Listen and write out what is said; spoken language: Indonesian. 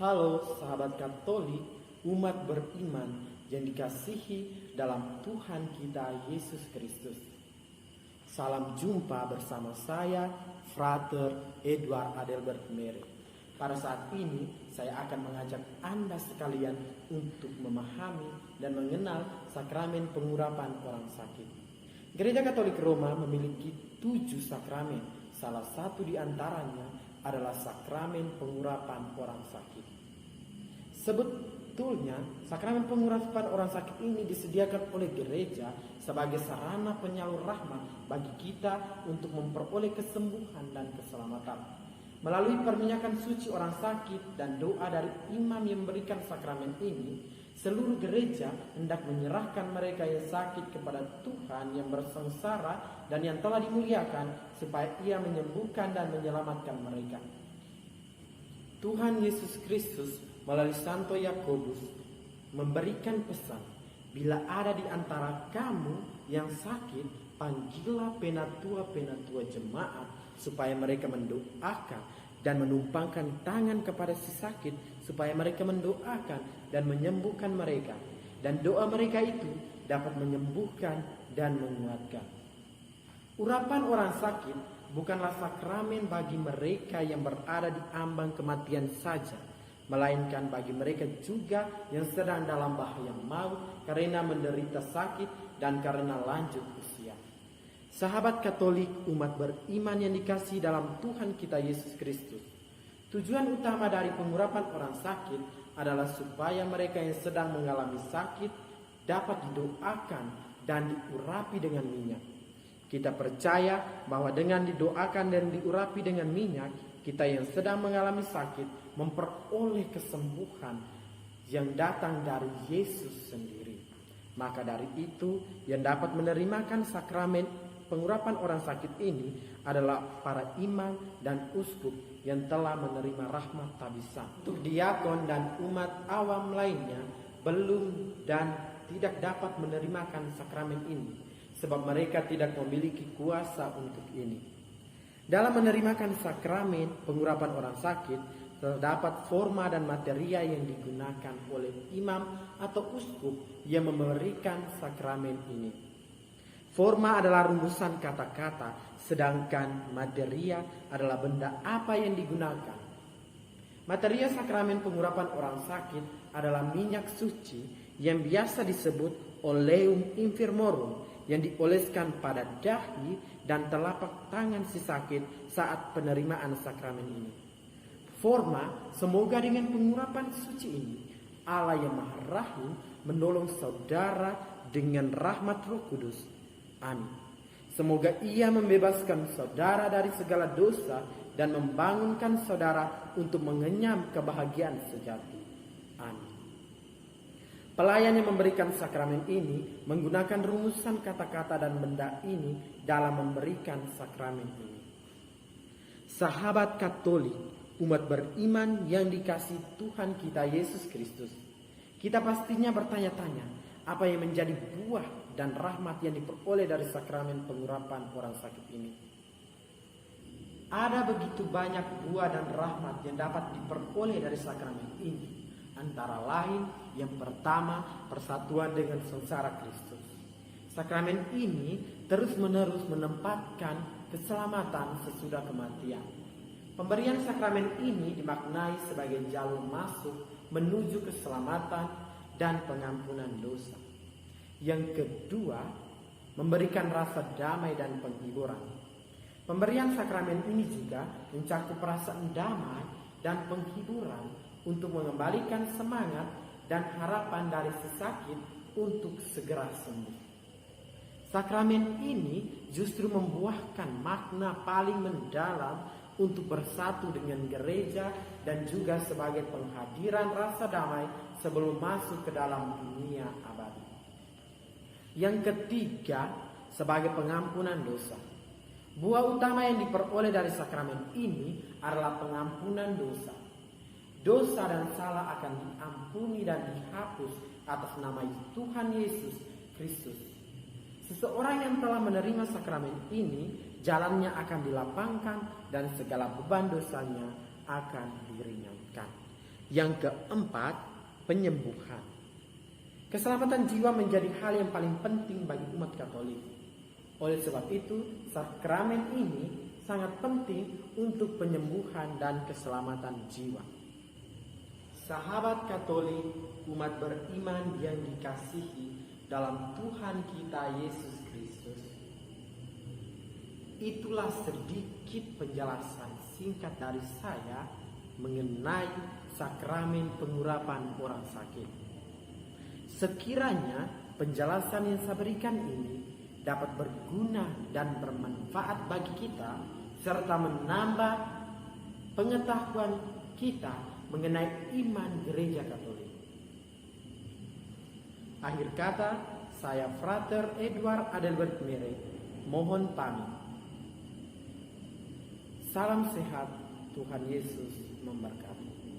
Halo sahabat Katolik, umat beriman yang dikasihi dalam Tuhan kita Yesus Kristus. Salam jumpa bersama saya, Frater Edward Adelbert Mere. Pada saat ini, saya akan mengajak Anda sekalian untuk memahami dan mengenal sakramen pengurapan orang sakit. Gereja Katolik Roma memiliki 7 sakramen. Salah satu di antaranya adalah sakramen pengurapan orang sakit. Sebetulnya, sakramen pengurapan orang sakit ini disediakan oleh gereja sebagai sarana penyalur rahmat bagi kita untuk memperoleh kesembuhan dan keselamatan. Melalui perminyakan suci orang sakit dan doa dari imam yang memberikan sakramen ini, seluruh gereja hendak menyerahkan mereka yang sakit kepada Tuhan yang bersengsara dan yang telah dimuliakan supaya Ia menyembuhkan dan menyelamatkan mereka. Tuhan Yesus Kristus melalui Santo Yakobus memberikan pesan, bila ada di antara kamu yang sakit, panggillah penatua-penatua jemaat supaya mereka mendoakan dan menumpangkan tangan kepada si sakit supaya mereka mendoakan dan menyembuhkan mereka, dan doa mereka itu dapat menyembuhkan dan menguatkan. Urapan orang sakit bukanlah sakramen bagi mereka yang berada di ambang kematian saja, melainkan bagi mereka juga yang sedang dalam bahaya maut karena menderita sakit dan karena lanjut usia. Sahabat Katolik, umat beriman yang dikasihi dalam Tuhan kita Yesus Kristus, tujuan utama dari pengurapan orang sakit adalah supaya mereka yang sedang mengalami sakit dapat didoakan dan diurapi dengan minyak. Kita percaya bahwa dengan didoakan dan diurapi dengan minyak, kita yang sedang mengalami sakit memperoleh kesembuhan yang datang dari Yesus sendiri. Maka dari itu, yang dapat menerimakan sakramen pengurapan orang sakit ini adalah para imam dan uskup yang telah menerima rahmat tabisat. Untuk diakon dan umat awam lainnya belum dan tidak dapat menerimakan sakramen ini, sebab mereka tidak memiliki kuasa untuk ini. Dalam menerimakan sakramen pengurapan orang sakit, terdapat forma dan materia yang digunakan oleh imam atau uskup yang memberikan sakramen ini. Forma adalah rumusan kata-kata, sedangkan materia adalah benda apa yang digunakan. Materia sakramen pengurapan orang sakit adalah minyak suci yang biasa disebut oleum infirmorum yang dioleskan pada dahi dan telapak tangan si sakit saat penerimaan sakramen ini. Forma, semoga dengan pengurapan suci ini, Allah yang Maha Rahim menolong saudara dengan rahmat Roh Kudus. Amin. Semoga Ia membebaskan saudara dari segala dosa dan membangunkan saudara untuk mengenyam kebahagiaan sejati. Amin. Pelayan yang memberikan sakramen ini menggunakan rumusan kata-kata dan benda ini dalam memberikan sakramen ini. Sahabat Katolik, umat beriman yang dikasihi Tuhan kita Yesus Kristus, kita pastinya bertanya-tanya, apa yang menjadi buah dan rahmat yang diperoleh dari sakramen pengurapan orang sakit ini? Ada begitu banyak buah dan rahmat yang dapat diperoleh dari sakramen ini. Antara lain, yang pertama, persatuan dengan sengsara Kristus. Sakramen ini terus-menerus menempatkan keselamatan sesudah kematian. Pemberian sakramen ini dimaknai sebagai jalur masuk menuju keselamatan dan pengampunan dosa. Yang kedua, memberikan rasa damai dan penghiburan. Pemberian sakramen ini juga mencakup perasaan damai dan penghiburan untuk mengembalikan semangat dan harapan dari si sakit untuk segera sembuh. Sakramen ini justru membuahkan makna paling mendalam untuk bersatu dengan gereja dan juga sebagai penghadiran rasa damai sebelum masuk ke dalam dunia abadi. Yang ketiga, sebagai pengampunan dosa. Buah utama yang diperoleh dari sakramen ini adalah pengampunan dosa. Dosa dan salah akan diampuni dan dihapus atas nama Tuhan Yesus Kristus. Seseorang yang telah menerima sakramen ini, jalannya akan dilapangkan dan segala beban dosanya akan diringankan. Yang keempat, penyembuhan. Keselamatan jiwa menjadi hal yang paling penting bagi umat Katolik. Oleh sebab itu, sakramen ini sangat penting untuk penyembuhan dan keselamatan jiwa. Sahabat Katolik, umat beriman yang dikasihi dalam Tuhan kita Yesus Kristus. Itulah sedikit penjelasan singkat dari saya mengenai sakramen pengurapan orang sakit. Sekiranya penjelasan yang saya berikan ini dapat berguna dan bermanfaat bagi kita, serta menambah pengetahuan kita mengenai iman Gereja Katolik. Akhir kata, saya Frater Edward Adelbert Mere, mohon pamit. Salam sehat, Tuhan Yesus memberkati.